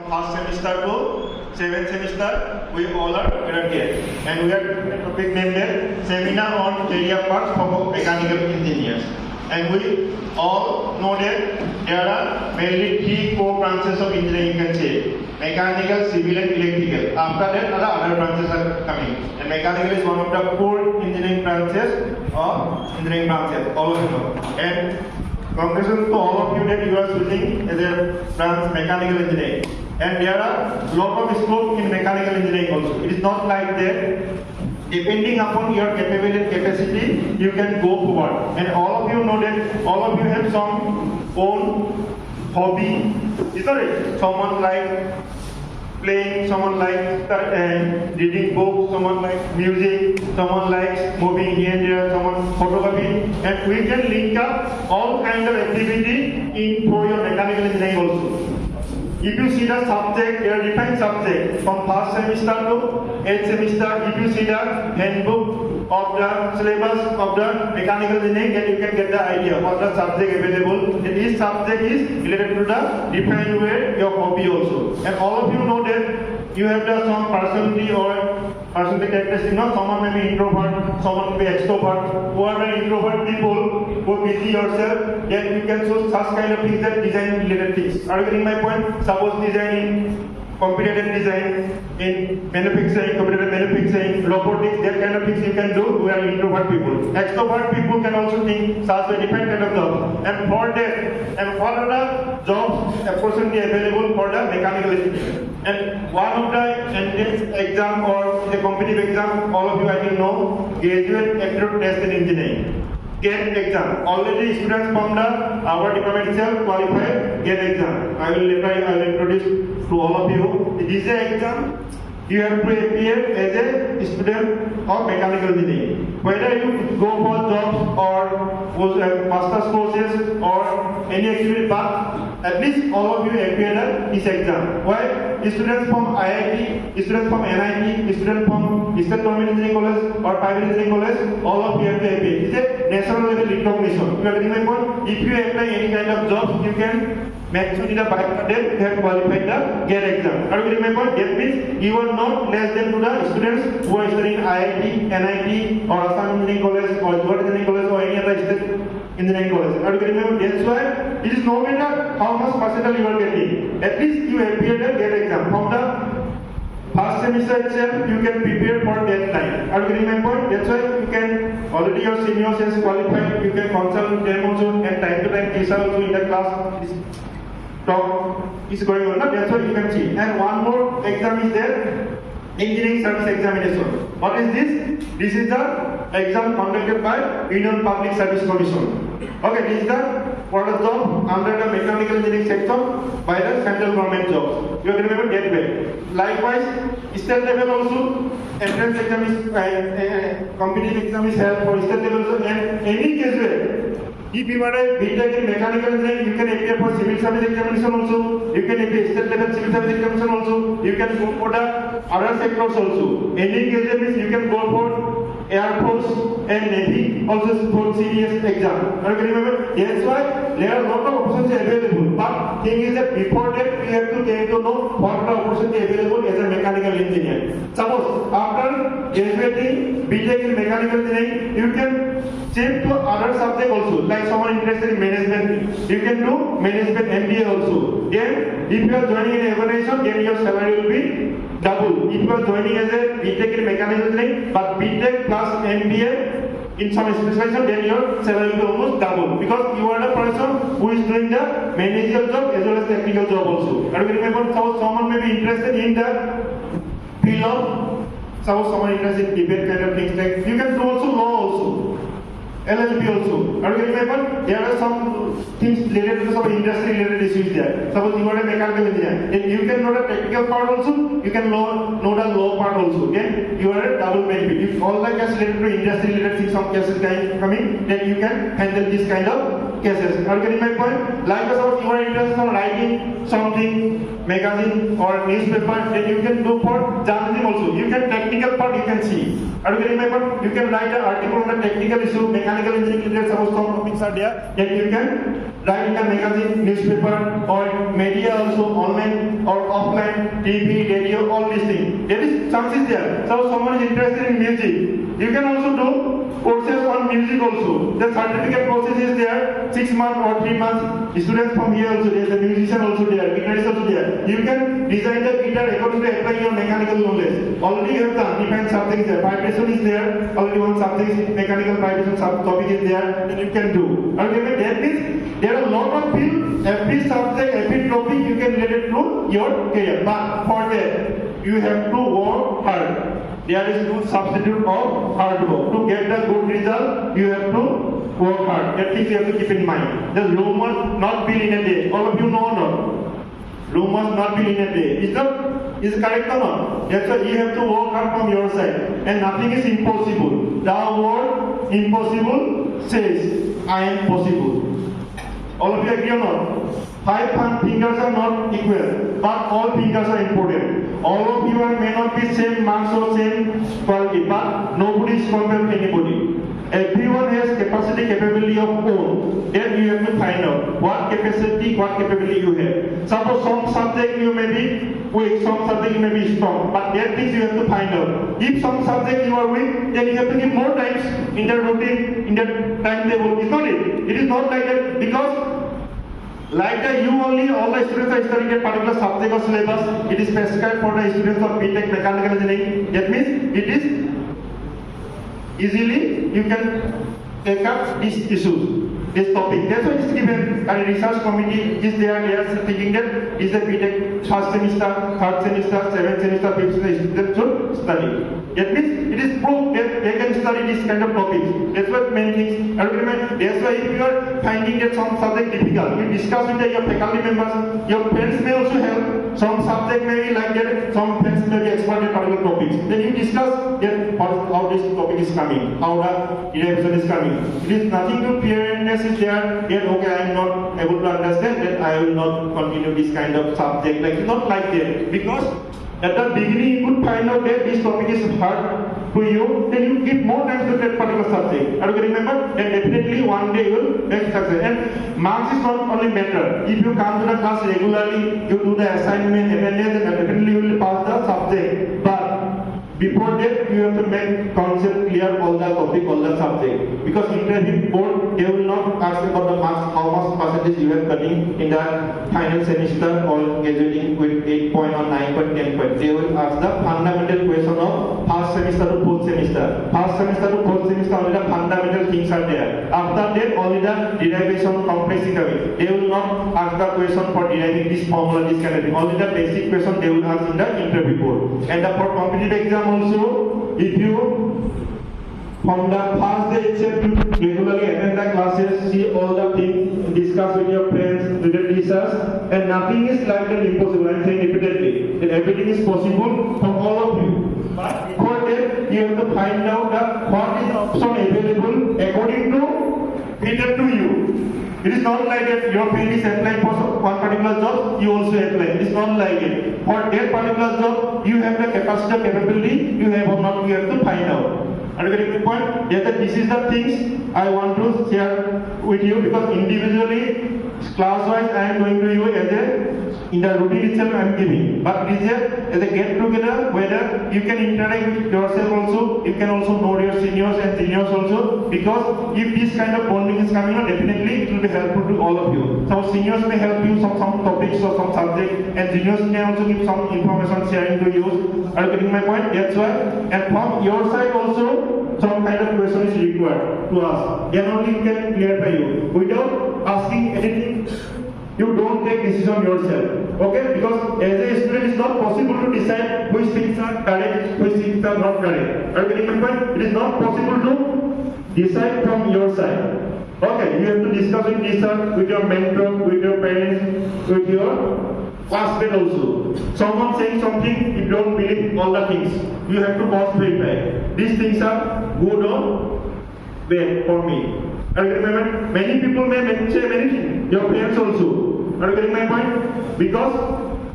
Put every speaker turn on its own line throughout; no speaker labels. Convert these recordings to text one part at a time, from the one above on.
first semester to 7th semester, we all are here. And we are topic named Seminar on Career Paths for Mechanical Engineers. And we all know that there are mainly three core branches of engineering, you can say. Mechanical, civil and electrical. After that, other branches are coming. And mechanical is one of the core engineering branches of engineering branches, all of you know. And congratulations to all of you that you are choosing as a branch mechanical engineering. And there are lot of scope in mechanical engineering also. It is not like that. Depending upon your capability and capacity, you can go forward. And all of you know that all of you have some own hobby. Isn't it? Someone like playing, someone like reading books, someone like music, someone likes moving here and there, someone photography. And we can link up all kinds of activity in for your mechanical engineering also. If you see the subject, there are different subjects from first semester to 8th semester. If you see the handbook of the syllabus of the mechanical engineering, then you can get the idea what the subject available. And each subject is related to the different way your hobby also. And all of you know that you have the some personality or personality characteristics. You know, someone may be introvert, someone may be extrovert. Who are the introvert people who busy yourself, then you can choose such kind of things that design related things. Are you getting my point? Suppose designing, computer design, in manufacturing, computer manufacturing, robotics, that kind of things you can do. We are introvert people. Extrovert people can also think such a different kind of job. And for that, and what are the jobs approximately available for the mechanical engineering? And one of the entrance exam or the competitive exam, all of you I will know, graduate aptitude test in engineering. GATE exam. Already students from our department itself qualified GATE exam. I will introduce to all of you. This is an exam. You have to appear as a student of mechanical engineering. Whether you go for jobs or master's courses or any activity, but at least all of you appear at this exam. Why? Students from IIT, students from NIT, students from State Government Engineering College or private engineering college, all of you have to appear. It's a national level recognition. You are getting my point? If you apply any kind of job, you can make sure that by that you have qualified the GATE exam. Are you getting my point? That means you are not less than to the students who are studying IIT, NIT or Assam Engineering College or Guwahati Engineering College or any other state engineering college. Are you getting my point? That's why it is no matter how much percentage you are getting. At least you appeared at GATE exam. From the first semester itself, you can prepare for that time. Are you getting my point? That's why you can already your seniors has qualified. You can consult with them also, and time to time teacher also in the class talk is going on. That's what you can see. And one more exam is there. Engineering Service Examination. What is this? This is the exam conducted by Union Public Service Commission. Okay, this is the for the job under the mechanical engineering section by the central government jobs. You have to remember that way. Likewise, state level also entrance exam is competitive exam is held for state level also. And any case where if you are a BTech in mechanical engineering, you can appear for civil service examination also. You can appear state level civil service examination also. You can go for the other sectors also. Any case means you can go for Air Force and Navy also for serious exam. Are you remember? That's why there are a lot of options available. But thing is that before that we have to get to know what the options available as a mechanical engineer. Suppose after graduating BTech in mechanical engineering, you can shift to other subject also. Like someone interested in management, you can do management MBA also. Then if you are joining an organization, then your salary will be double. If you are joining as a BTech in mechanical engineering, but BTech plus MBA in some specialization, then your salary will be almost double, because you are the person who is doing the managerial job as well as technical job also. And remember, someone may be interested in the field of, suppose someone interested in debate kind of things, like you can do also law also. LLB also. Are you getting my point? There are some things related to some industry related issues there. Suppose you are a mechanical engineer, then you can know the technical part also, you can know the law part also. Then you are a double benefit. If all the cases related to industry related things, some cases coming, then you can handle this kind of cases. Are you getting my point? Like suppose you are interested in writing something, magazine or newspaper, then you can do for journalism also. You can technical part you can see. Are you getting my point? You can write an article on the technical issue, mechanical engineering related, suppose some topics are there, then you can write in a magazine, newspaper or media also, online or offline TV, radio, all these things. There is chances there. So someone is interested in music. You can also do courses on music also. The certificate process is there, 6 months or 3 months. Students from here also there, the musician also there, guitarist also there. You can design the guitar according to apply your mechanical knowledge. Already you have done, different subjects there. Vibration is there, already one subject, mechanical vibration topic is there, then you can do. Okay, that means there are a lot of fields, every subject, every topic you can relate it to your career. But for that, you have to work hard. There is no substitute of hard work. To get the good result, you have to work hard. That thing you have to keep in mind. The Rome must not build in a day. All of you know or not? Rome must not build in a day. Is it correct or not? That's why you have to work hard from your side. And nothing is impossible. The word impossible says, I am possible. All of you agree or not? 5 fingers are not equal, but all fingers are important. All of you may not be same marks or same quality, but nobody is compared to anybody. Everyone has capacity, capability of own. Then you have to find out what capacity, what capability you have. Suppose some subject you may be weak, some subject you may be strong, but that things you have to find out. If some subject you are weak, then you have to give more times in the routine, in the timetable. It's not it. It is not like that because like that you only, all the students are studying a particular subject or syllabus. It is prescribed for the students of BTech Mechanical Engineering. That means it is easily you can take up these issues, this topic. That's why it's given. And a research committee is there. They are thinking that is the BTech first semester, third semester, seventh semester, fifth semester students should study. That means it is proved that they can study this kind of topics. That's what main things. That's why if you are finding that some subject difficult, you discuss with your faculty members. Your friends may also help. Some subject may be like that. Some friends may be expert in particular topics. Then you discuss that how this topic is coming, how the derivation is coming. It is nothing to fearness is there. That okay, I am not able to understand that I will not continue this kind of subject. Like not like that because. At the beginning, you could find out that this topic is hard to you, then you give more time to that particular subject. And you remember that definitely one day you will make success. And marks is not only matter. If you come to the class regularly, you do the assignment, attendance, then definitely you will pass the subject. But before that, you have to make concept clear all the topic, all the subject. Because interview board, they will not ask about the marks, how much percentage you have studying in the final semester or graduating with 8 point or 9 point, 10 point. They will ask the fundamental question of first semester to fourth semester. First semester to fourth semester, only the fundamental things are there. After that, only the derivation complexity. They will not ask the question for deriving this formula, this kind of thing. Only the basic question they will ask in the interview board. And for competitive exam also, if you from the first day itself you regularly attend the classes, see all the things, discuss with your friends, with the teachers, and nothing is like that impossible. I am saying repeatedly that everything is possible for all of you. But for that you have to find out that what is option available according to fitted to you. It is not like that your friend is applying for one particular job, you also apply. It is not like it. For that particular job, you have the capacity, capability, you have or not, you have to find out. Are you getting the point? Yes, this is the things I want to share with you because individually, class-wise, I am going to you as a in the routine itself I am giving. But this is as a get-together, whether you can interact with yourself also, you can also know your seniors and seniors also. Because if this kind of bonding is coming on, definitely it will be helpful to all of you. Some seniors may help you some topics or some subject, and juniors can also give some information sharing to you. Are you getting my point? That's why. And from your side also, some kind of question is required to ask. Then only you can clarify you. Without asking anything, you don't take decision yourself. Okay? Because as a student, it's not possible to decide which things are correct, which things are not correct. Are you getting my point? It is not possible to decide from your side. Okay, you have to discuss with teacher, with your mentor, with your parents, with your classmate also. Someone saying something, you don't believe all the things. You have to cross verify. These things are good or bad for me. And remember, many people may say many things. Your parents also. Are you getting my point? Because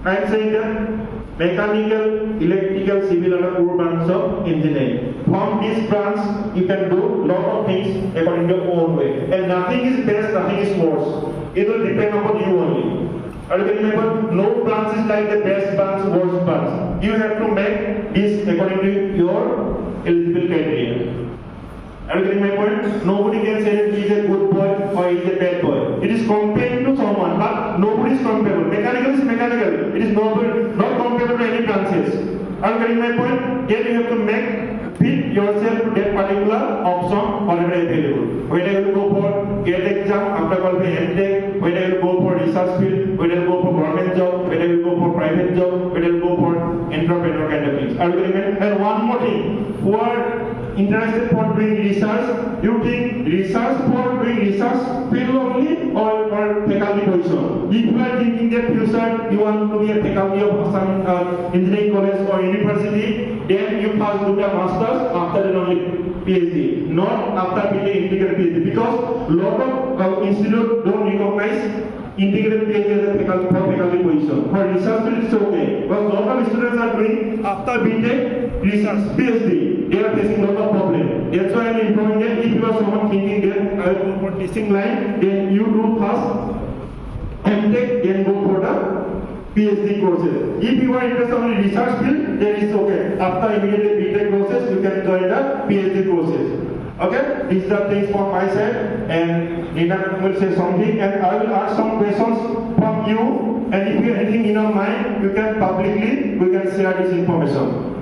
I am saying that mechanical, electrical, civil are the core branches of engineering. From this branch, you can do lot of things according to your own way. And nothing is best, nothing is worse. It will depend upon you only.
Are you getting my point? No branch is like the best branch, worst branch. You have to make this according to your eligible criteria. Are you getting my point? Nobody can say that he is a good boy or he is a bad boy. It is compared to someone, but nobody is comparable. Mechanical is mechanical. It is not comparable to any branches. Are you getting my point? Then you have to fit yourself to that particular option whatever available. Whether you will go for GATE exam, after qualifying MTech, whether you will go for research field, whether you will go for government job, whether you will go for private job, whether you will go for entrepreneur kind of things. Are you getting it? And one more thing, who are interested for doing research, you think research for doing research field only or for faculty position? If you are thinking that future you want to be a faculty of some engineering college or university, then you first do the masters, after that only PhD, not after being integrated PhD, because lot of institutes don't recognize integrated PhD as a faculty position. For research field it's okay, because lot of students are doing after BTech research PhD, they are facing lot of problem. That's why I am informing that if you are someone thinking that I will go for teaching line, then you do first MTech, then go for the PhD courses. If you are interested in research field, then it's okay. After immediately BTech courses, you can join the PhD courses. Okay, these are things from my side, and Nina will say something, and I will ask some questions from you. And if you have anything in your mind, you can publicly, we can share this information.